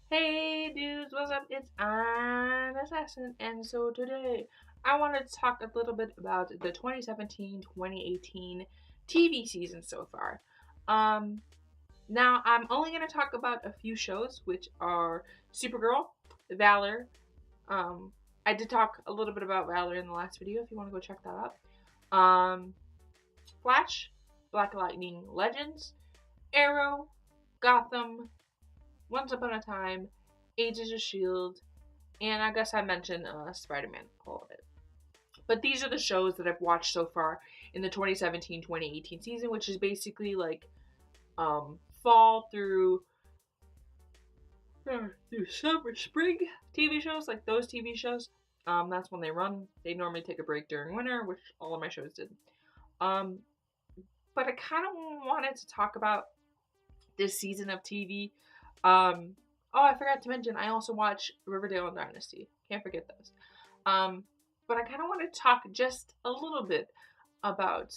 Hey dudes, what's up? It's an assassin, and so today I want to talk a little bit about the 2017-2018 TV season so far. Um, Now I'm only going to talk about a few shows, which are Supergirl, Valor. Um, I did talk a little bit about Valor in the last video. If you want to go check that out. Flash, Black Lightning Legends, Arrow, Gotham, Once Upon a Time, Agents of S.H.I.E.L.D., and I guess I mentioned Spider-Man a little bit. But these are the shows that I've watched so far in the 2017-2018 season, which is basically like fall through summer, spring TV shows, like those TV shows. That's when they run. They normally take a break during winter, which all of my shows did. But I kind of wanted to talk about this season of TV. Oh, I forgot to mention, I also watch Riverdale and Dynasty. Can't forget those. But I kind of want to talk just a little bit about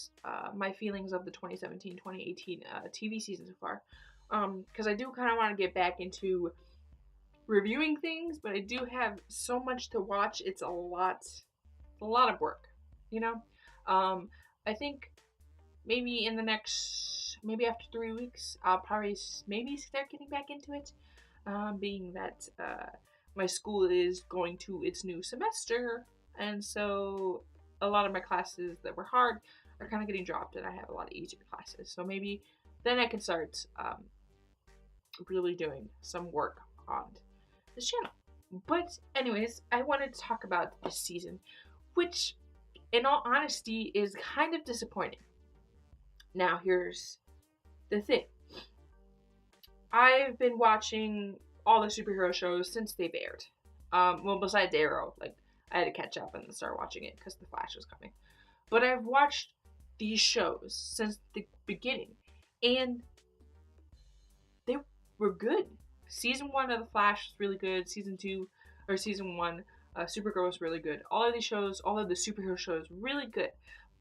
my feelings of the 2017-2018 TV season so far. Because I do kind of want to get back into reviewing things, but I do have so much to watch. It's a lot of work, you know? I think maybe in the next, maybe after 3 weeks, I'll probably maybe start getting back into it. Being that my school is going to its new semester, and so a lot of my classes that were hard are kind of getting dropped, and I have a lot of easier classes. So maybe then I can start really doing some work on this channel. But anyways, I wanted to talk about this season, which in all honesty is kind of disappointing. Now here's the thing. I've been watching all the superhero shows since they've aired. Well, besides Arrow, like I had to catch up and start watching it because The Flash was coming. But I've watched these shows since the beginning, and they were good. Season 1 of The Flash was really good. Season 1, Supergirl was really good. All of these shows, all of the superhero shows, really good.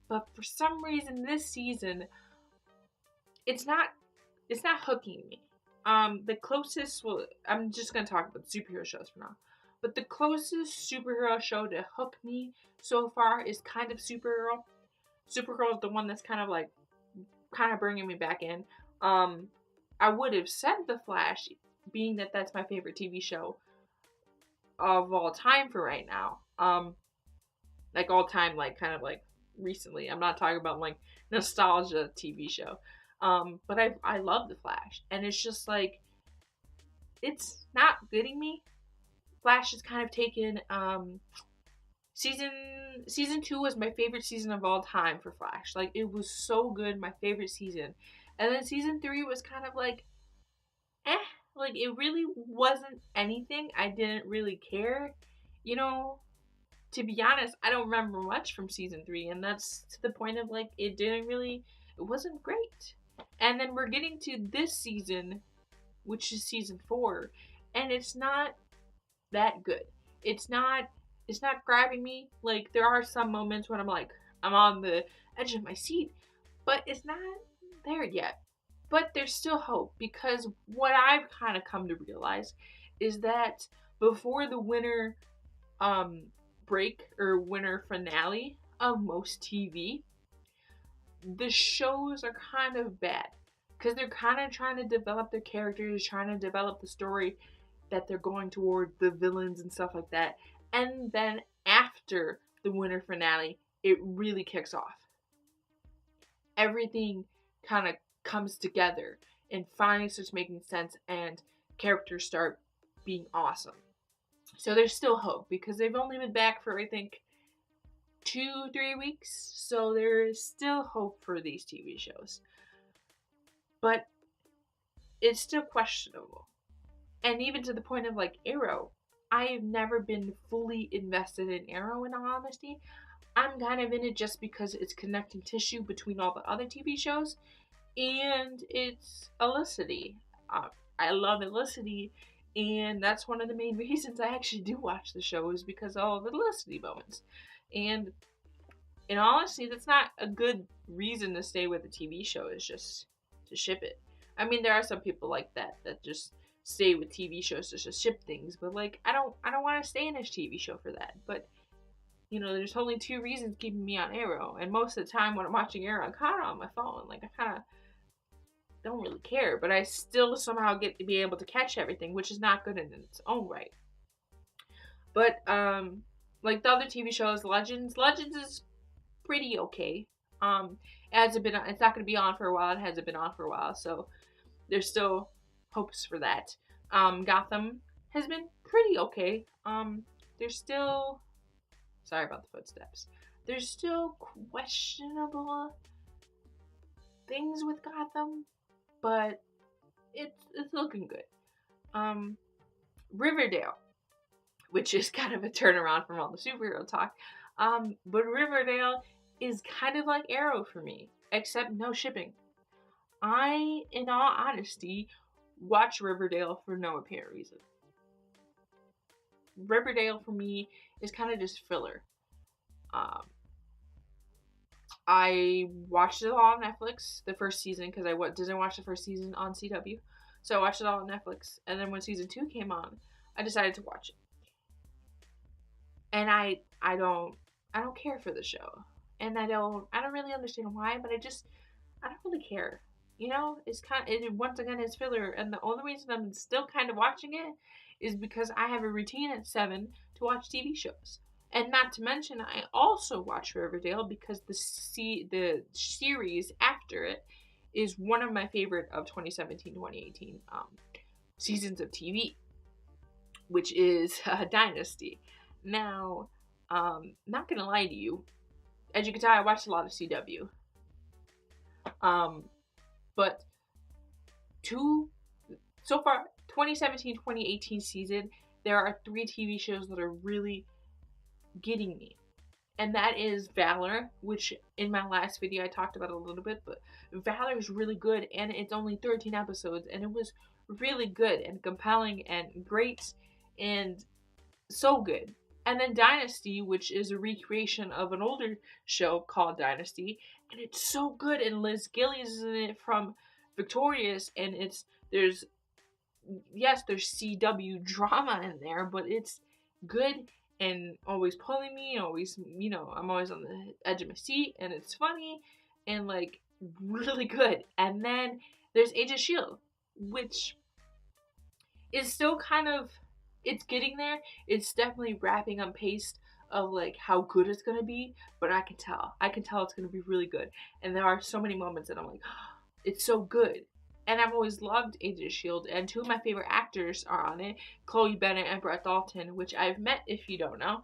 But for some reason, this season, it's not hooking me. The closest, well, I'm just going to talk about the superhero shows for now. But the closest superhero show to hook me so far is kind of Supergirl. Supergirl is the one that's kind of bringing me back in. I would have said The Flash, being that that's my favorite TV show of all time for right now. Like all time, like kind of like recently. I'm not talking about like nostalgia TV show. But I love The Flash, and it's just like, it's not getting me. Flash has kind of taken, season 2 was my favorite season of all time for Flash. Like, it was so good, my favorite season. And then season 3 was kind of like, like, it really wasn't anything. I didn't really care, you know. To be honest, I don't remember much from season 3, and that's to the point of like, it wasn't great. And then we're getting to this season, which is season 4, and it's not that good. It's not grabbing me. Like, there are some moments when I'm like, I'm on the edge of my seat, but it's not there yet. But there's still hope, because what I've kind of come to realize is that before the winter break or winter finale of most TV, the shows are kind of bad because they're kind of trying to develop their characters, trying to develop the story that they're going toward, the villains and stuff like that. And then after the winter finale, it really kicks off. Everything kind of comes together and finally starts making sense, and characters start being awesome. So there's still hope, because they've only been back for, I think, 2-3 weeks, so there is still hope for these TV shows. But it's still questionable. And even to the point of like Arrow, I've never been fully invested in Arrow, in all honesty. I'm kind of in it just because it's connecting tissue between all the other TV shows, and it's Elicity. I love Elicity, and that's one of the main reasons I actually do watch the show, is because of all the Elicity moments. And in all honesty, that's not a good reason to stay with a TV show, is just to ship it. I mean, there are some people like that just stay with TV shows just to ship things, but like I don't want to stay in a TV show for that. But you know, there's only two reasons keeping me on Arrow, and most of the time when I'm watching Arrow, I'm kind of on my phone. Like I kind of don't really care, but I still somehow get to be able to catch everything, which is not good in its own right. But like the other TV shows, Legends is pretty okay. It hasn't been. It's not going to be on for a while. It hasn't been on for a while, so there's still hopes for that. Gotham has been pretty okay. There's still, sorry about the footsteps. There's still questionable things with Gotham, but it's looking good. Riverdale, which is kind of a turnaround from all the superhero talk. But Riverdale is kind of like Arrow for me, except no shipping. I, in all honesty, watch Riverdale for no apparent reason. Riverdale for me is kind of just filler. I watched it all on Netflix, the first season, because I didn't watch the first season on CW. So I watched it all on Netflix, and then when season 2 came on, I decided to watch it. And I don't care for the show. And I don't really understand why, but I don't really care. You know, once again, it's filler, and the only reason I'm still kind of watching it is because I have a routine at 7 to watch TV shows. And not to mention, I also watch Riverdale because the series after it is one of my favorite of 2017-2018 seasons of TV, which is Dynasty. Now, not gonna lie to you, as you can tell, I watched a lot of CW. But so far, 2017-2018 season, there are 3 TV shows that are really getting me. And that is Valor, which in my last video I talked about a little bit, but Valor is really good, and it's only 13 episodes, and it was really good and compelling and great and so good. And then Dynasty, which is a recreation of an older show called Dynasty, and it's so good, and Liz Gillies is in it from Victorious, and there's CW drama in there, but it's good and always pulling me, always, you know, I'm always on the edge of my seat, and it's funny, and, like, really good. And then there's Age of S.H.I.E.L.D., which is still kind of, it's getting there. It's definitely wrapping up pace of, like, how good it's gonna be, but I can tell it's gonna be really good. And there are so many moments that I'm like, oh, it's so good. And I've always loved Age of S.H.I.E.L.D., and 2 of my favorite actors are on it, Chloe Bennett and Brett Dalton, which I've met, if you don't know.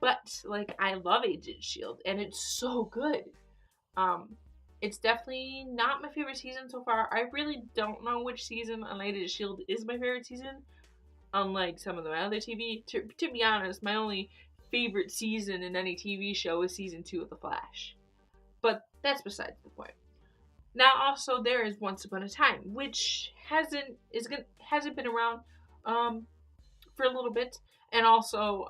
But, like, I love Age of S.H.I.E.L.D., and it's so good. It's definitely not my favorite season so far. I really don't know which season on Age of S.H.I.E.L.D. is my favorite season, unlike some of the other TV. To be honest, my only favorite season in any TV show is season 2 of The Flash. But that's besides the point. Now, also, there is Once Upon a Time, which hasn't been around for a little bit, and also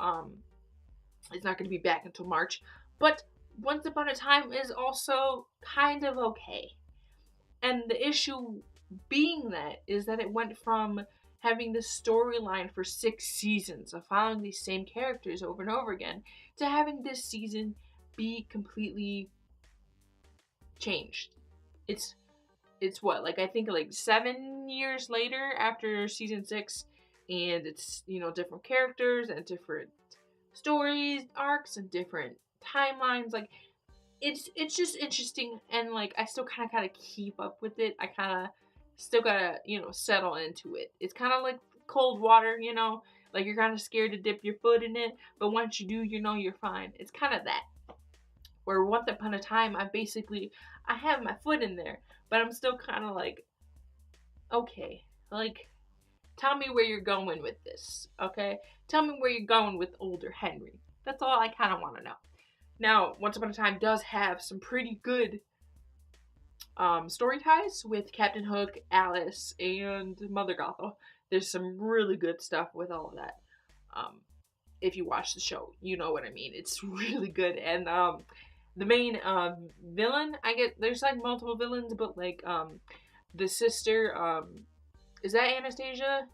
it's not going to be back until March. But Once Upon a Time is also kind of okay, and the issue being that is that it went from having this storyline for 6 seasons of following these same characters over and over again to having this season be completely changed. It's what, like, I think like 7 years later after season 6, and it's, you know, different characters and different stories, arcs, and different timelines. Like, it's just interesting, and like I still kind of gotta keep up with it. I kind of still gotta, you know, settle into it. It's kind of like cold water, you know, like you're kind of scared to dip your foot in it, but once you do, you know you're fine. It's kind of that. Where Once Upon a Time, I have my foot in there, but I'm still kind of like, okay, like, tell me where you're going with this, okay? Tell me where you're going with older Henry. That's all I kind of want to know. Now, Once Upon a Time does have some pretty good story ties with Captain Hook, Alice, and Mother Gothel. There's some really good stuff with all of that. if you watch the show, you know what I mean. It's really good. And the main villain, there's like multiple villains, but like the sister, is that Anastasia?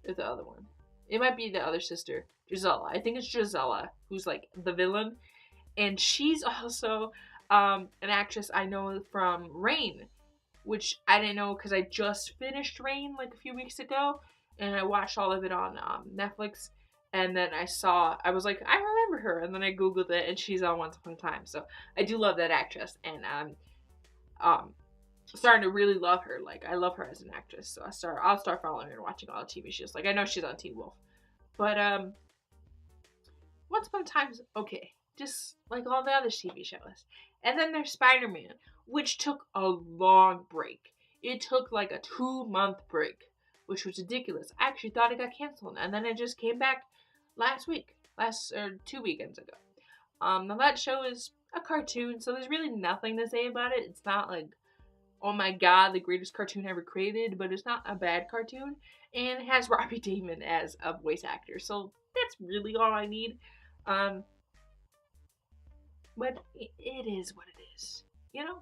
Or the other one? It might be the other sister, Gisela. I think it's Gisela who's like the villain, and she's also an actress I know from Reign, which I didn't know because I just finished Reign like a few weeks ago, and I watched all of it on Netflix. And then I was like, I remember her, and then I googled it, and she's on Once Upon a Time. So I do love that actress, and I'm starting to really love her. Like, I love her as an actress, so I'll start following her and watching all the TV shows. Like, I know she's on Teen Wolf, but Once Upon a Time's okay, just like all the other TV shows. And then there's Spider-Man, which took a long break. It took like a 2-month break, which was ridiculous. I actually thought it got canceled, and then it just came back last 2 weekends ago. Now that show is a cartoon, so there's really nothing to say about it. It's not like, oh my god, the greatest cartoon ever created, but it's not a bad cartoon, and it has Robbie Damon as a voice actor, so that's really all I need. But it is what it is, you know?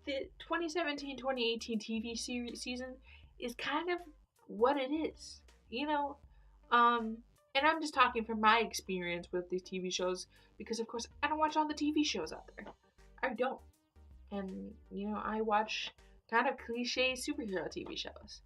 The 2017-2018 TV season is kind of what it is, you know? And I'm just talking from my experience with these TV shows, because of course I don't watch all the TV shows out there. I don't. And, you know, I watch kind of cliche superhero TV shows.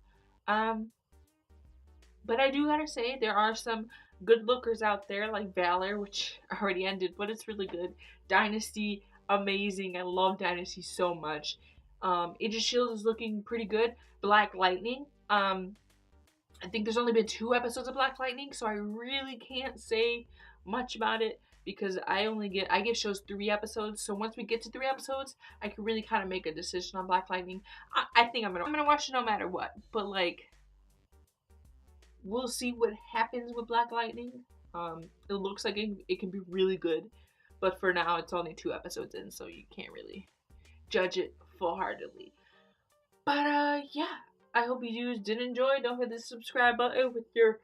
But I do gotta say, there are some good lookers out there, like Valor, which already ended, but it's really good. Dynasty, amazing. I love Dynasty so much. Agent Shield is looking pretty good. Black Lightning, I think there's only been 2 episodes of Black Lightning, so I really can't say much about it, because I give shows 3 episodes. So once we get to 3 episodes, I can really kind of make a decision on Black Lightning. I think I'm gonna watch it no matter what. But like, we'll see what happens with Black Lightning. It looks like it can be really good, but for now it's only 2 episodes in, so you can't really judge it full-heartedly. But yeah, I hope you dudes did enjoy. Don't forget the subscribe button with your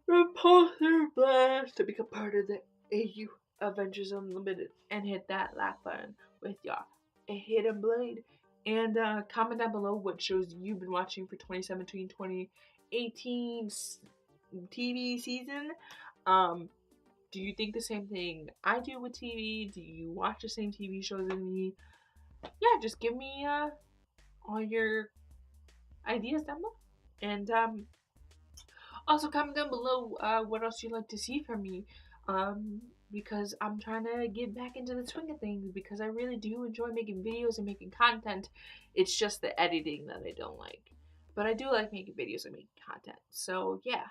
repulsive blast to become part of the AU Avengers Unlimited, and hit that like button with your hidden blade. And comment down below what shows you've been watching for 2017-2018 TV season. Do you think the same thing I do with TV? Do you watch the same TV shows as me? Yeah, just give me all your ideas down below. And also comment down below what else you'd like to see from me. Because I'm trying to get back into the swing of things, because I really do enjoy making videos and making content. It's just the editing that I don't like. But I do like making videos and making content. So yeah.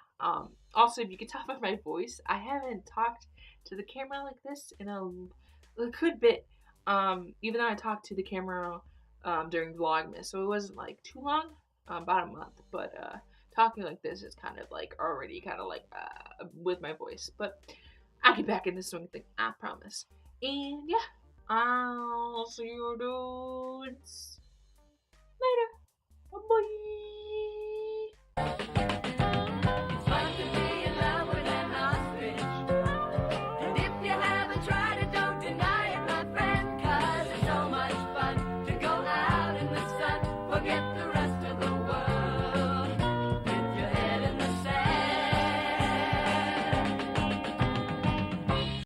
Also, if you can tell by my voice, I haven't talked to the camera like this in a good bit. Even though I talked to the camera during Vlogmas, so it wasn't like too long, about a month. But talking like this is kind of like already kind of like with my voice. But I'll get back in the swing thing, I promise. And yeah, I'll see you dudes later. Bye. It's fun to be in love with an ostrich. And if you haven't tried it,